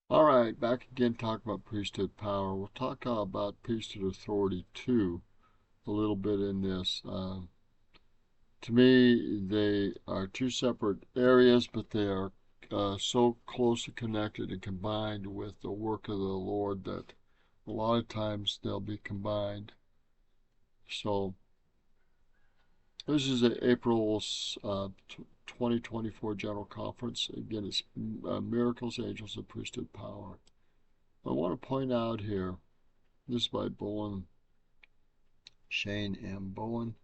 All right, back again talking about priesthood power. We'll talk about priesthood authority too, a little bit in this. To me, they are two separate areas, but they are so closely connected and combined with the work of the Lord that a lot of times they'll be combined. So, this is a April 2024 General Conference. Again, it's Miracles, Angels, and Priesthood Power. I want to point out here, this is by Bowen, Shane M. Bowen,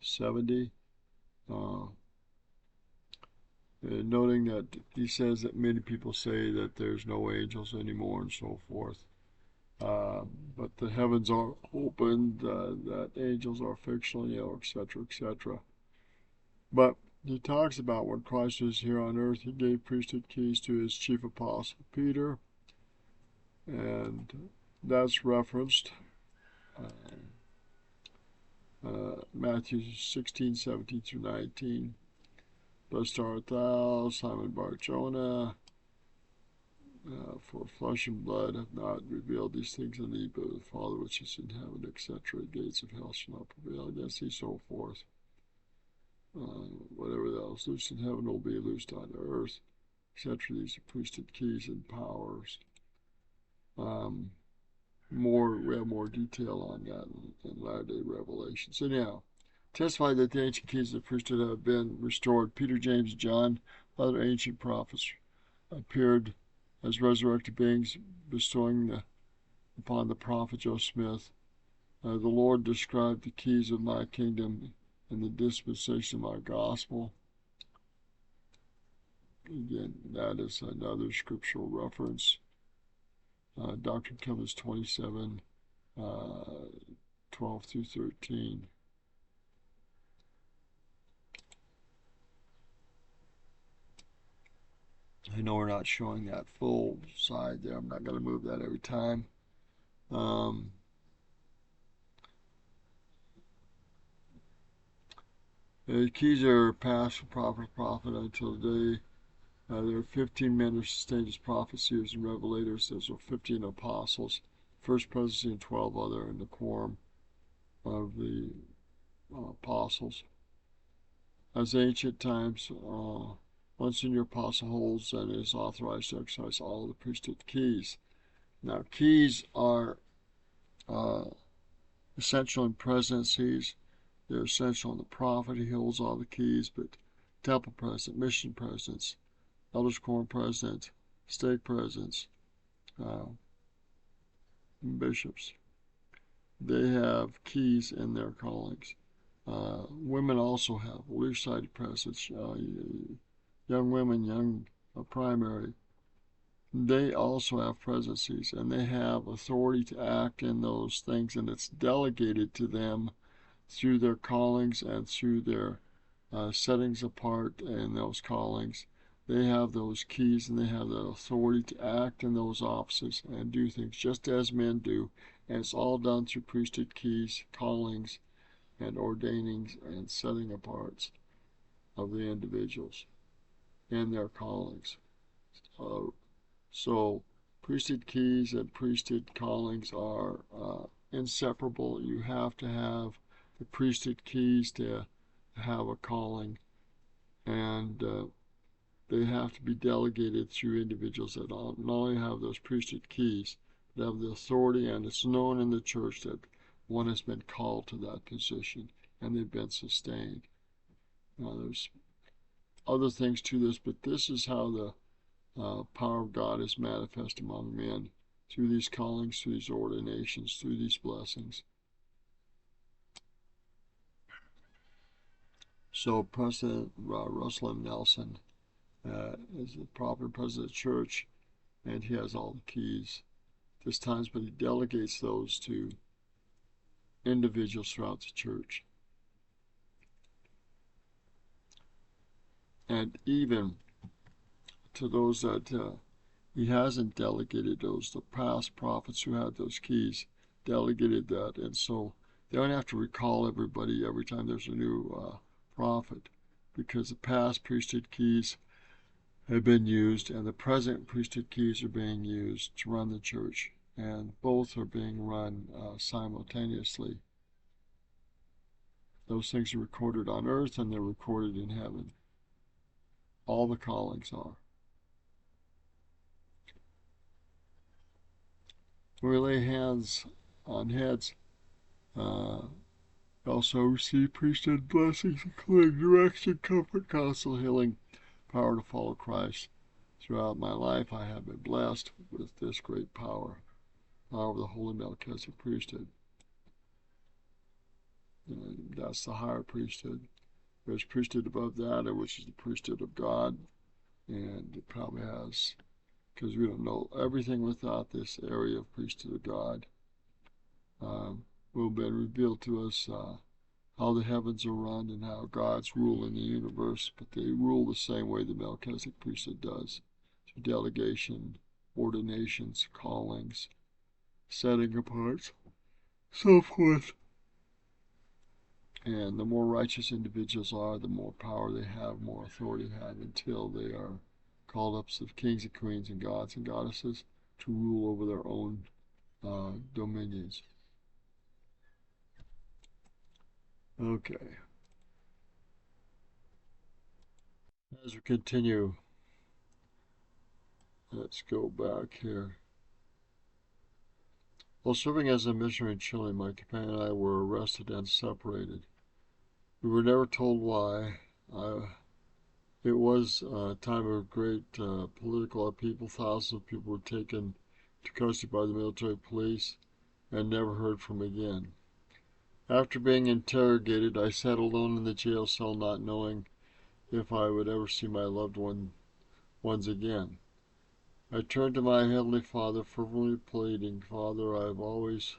70, noting that he says that many people say that there's no angels anymore and so forth. Uh, but the heavens are opened, that angels are fictional, etc., etc. But he talks about when Christ was here on earth, he gave priesthood keys to his chief apostle Peter, and that's referenced. Uh, Matthew 16, 17 through 19. Blessed art thou, Simon Bar-Jonah, for flesh and blood have not revealed these things unto thee, but the Father which is in heaven, etc. Gates of hell shall not prevail against thee, so forth. Whatever thou hast loosed in heaven will be loosed on earth, etc. These are priesthood keys and powers. We have more detail on that in latter-day revelations. Anyhow, testify that the ancient keys of the priesthood have been restored. Peter, James, and John, other ancient prophets, appeared as resurrected beings, bestowing upon the prophet Joseph Smith, the Lord described the keys of my kingdom in the dispensation of my gospel. Again, that is another scriptural reference. Doctrine and Covenants 27, 12 through 13. I know we're not showing that full side there. I'm not going to move that every time. The keys are passed from prophet to prophet until the day. There are 15 men who sustained as prophets, seers, and revelators. Those are 15 apostles, first presidency, and 12 other in the quorum of the apostles. As ancient times, one senior apostle holds and is authorized to exercise all the priesthood keys. Now, keys are essential in presidencies. They're essential in the prophet. He holds all the keys, but temple president, mission presidents, elders quorum president, stake presidents, bishops, they have keys in their callings. Women also have leaf-sided presidents, young women, young primary. They also have presidencies, and they have authority to act in those things, and it's delegated to them through their callings and through their settings apart in those callings. They have those keys and they have the authority to act in those offices and do things just as men do. And it's all done through priesthood keys, callings, and ordainings and setting aparts of the individuals and their callings. So priesthood keys and priesthood callings are inseparable. You have to have the priesthood keys to have a calling, and they have to be delegated through individuals that not only have those priesthood keys, but have the authority, and it's known in the church that one has been called to that position and they've been sustained. Now, there's other things to this, but this is how the power of God is manifest among men through these callings, through these ordinations, through these blessings. So President Russell M. Nelson is the proper president of the church, and he has all the keys this time, but he delegates those to individuals throughout the church. And even to those that he hasn't delegated those, the past prophets who had those keys delegated that, and so they don't have to recall everybody every time there's a new prophet, because the past priesthood keys have been used, and the present priesthood keys are being used to run the church, and both are being run simultaneously. Those things are recorded on earth and they're recorded in heaven. All the callings are. We lay hands on heads. Also receive priesthood blessings, including direction, comfort, counsel, healing, power to follow Christ. Throughout my life, I have been blessed with this great power of the Holy Melchizedek priesthood. And that's the higher priesthood. There's priesthood above that, which is the priesthood of God, and it probably has, because we don't know everything without this area of priesthood of God. Will be revealed to us how the heavens are run and how God's rule in the universe, but they rule the same way the Melchizedek priesthood does, through delegation, ordinations, callings, setting apart, so forth. And the more righteous individuals are, the more power they have, more authority they have, until they are called up to kings and queens and gods and goddesses to rule over their own dominions. Okay. As we continue, let's go back here. While serving as a missionary in Chile, my companion and I were arrested and separated. We were never told why. It was a time of great political upheaval. Thousands of people were taken to custody by the military police and never heard from again. After being interrogated, I sat alone in the jail cell, not knowing if I would ever see my loved ones again. I turned to my Heavenly Father, fervently pleading, Father, I have always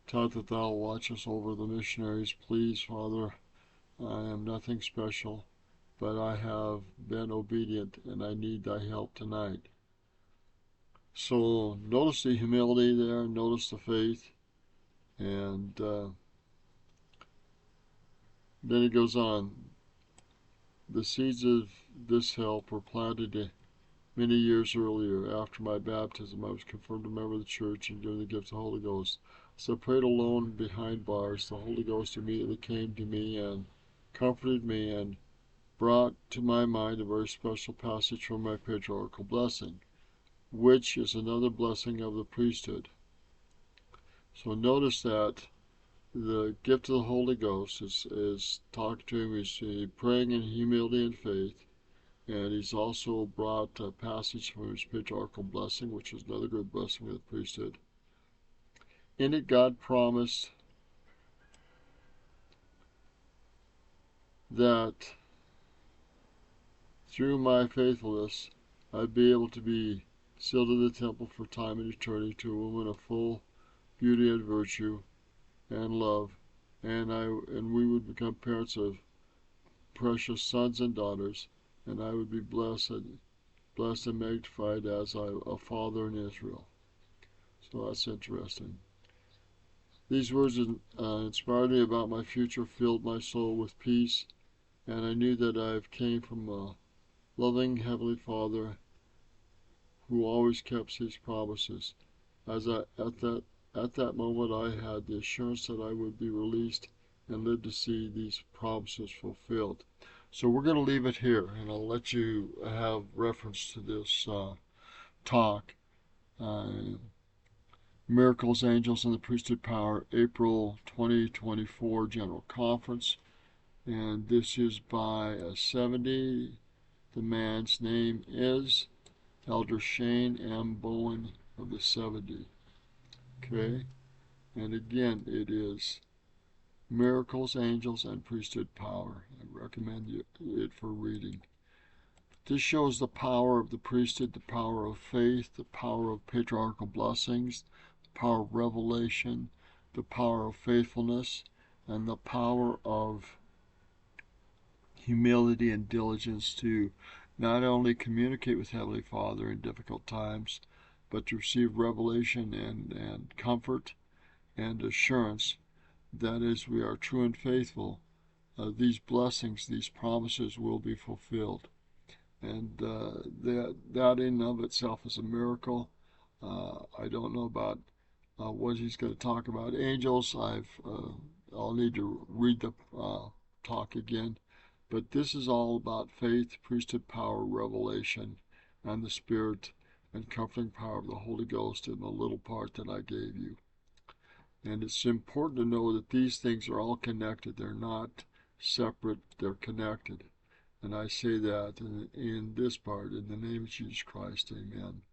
taught that Thou watchest over the missionaries. Please, Father, I am nothing special, but I have been obedient and I need Thy help tonight. So notice the humility there, notice the faith, and then it goes on. The seeds of this help were planted many years earlier. After my baptism, I was confirmed a member of the church and given the gift of the Holy Ghost. As I prayed alone behind bars, the Holy Ghost immediately came to me and comforted me and brought to my mind a very special passage from my patriarchal blessing, which is another blessing of the priesthood. So notice that the gift of the Holy Ghost is talking to him, he's praying in humility and faith, and he's also brought a passage from his patriarchal blessing, which is another good blessing of the priesthood. In it, God promised that through my faithfulness, I'd be able to be sealed in the temple for time and eternity to a woman of full beauty and virtue and love, and we would become parents of precious sons and daughters, and I would be blessed and magnified as a father in Israel. So that's interesting. These words inspired me about my future, filled my soul with peace, and I knew that I came from a loving Heavenly Father who always kept His promises. At that moment, I had the assurance that I would be released and live to see these promises fulfilled. So we're going to leave it here, and I'll let you have reference to this talk. Miracles, Angels, and the Priesthood Power, April 2024 General Conference. And this is by a 70. The man's name is Elder Shane M. Bowen of the 70. Okay? And again, it is Miracles, Angels, and Priesthood Power. I recommend it for reading. This shows the power of the priesthood, the power of faith, the power of patriarchal blessings, the power of revelation, the power of faithfulness, and the power of humility and diligence to not only communicate with Heavenly Father in difficult times, but to receive revelation and comfort and assurance that as we are true and faithful, these blessings, these promises will be fulfilled. And that in and of itself is a miracle. I don't know about what he's going to talk about. Angels, I'll need to read the talk again. But this is all about faith, priesthood power, revelation, and the Spirit and comforting power of the Holy Ghost in the little part that I gave you. And it's important to know that these things are all connected. They're not separate, they're connected. And I say that in this part, in the name of Jesus Christ, amen.